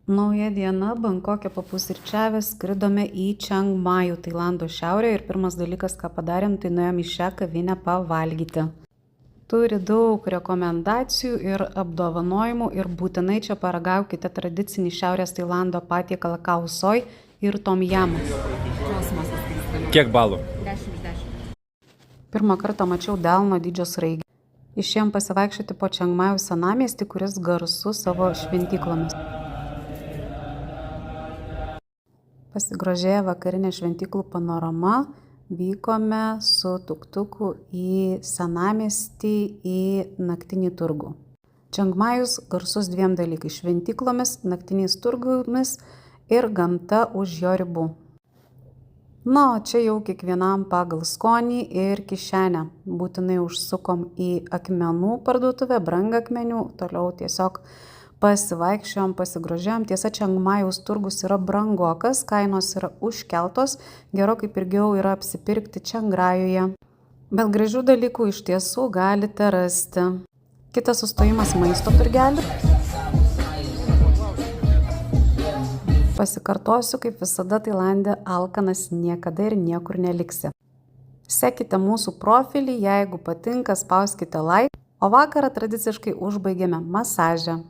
Nauja diena, Bankoke papusryčiavę skridome į Čiang Majų, Tailando šiaurėje ir pirmas dalykas, ką padarėm, tai nuėjom į šią kavinę pavalgyti. Turi daug rekomendacijų ir apdovanojimų ir būtinai čia paragaukite tradicinį šiaurės Tailando patiekalą khao soi ir tom jamą. Kiek balų? 10 iš 10. Pirmą kartą mačiau delno dydžio sraigę. Išėjom pasivaikščioti po Čiang Majų senamiestį, kuris garsus savo šventyklomis. Pasigrožėję vakarinę šventyklų panorama, vykome su tuktuku į senamiestį į naktinį turgų. Čiang Majus garsus dviem dalykais - šventyklomis, naktiniais turgumis ir gamta už jo ribų. Na, o čia jau kiekvienam pagal skonį ir kišenę. Būtinai užsukom į akmenų parduotuvę, brangakmenių, toliau tiesiog pasivaikščiojom, pasigrožėjom. Tiesa, Čiang Majaus turgus yra brangokas, kainos yra užkeltos, gerokai pigiau yra apsipirkti Čiang Rajuje. Bet gražių dalykų iš tiesų galite rasti. Kitas sustojimas maisto turgelį. Pasikartosiu, kaip visada Tailande, alkanas niekada ir niekur neliksi. Sekite mūsų profilį, jeigu patinka, spauskite like, o vakarą tradiciškai užbaigiame masažą.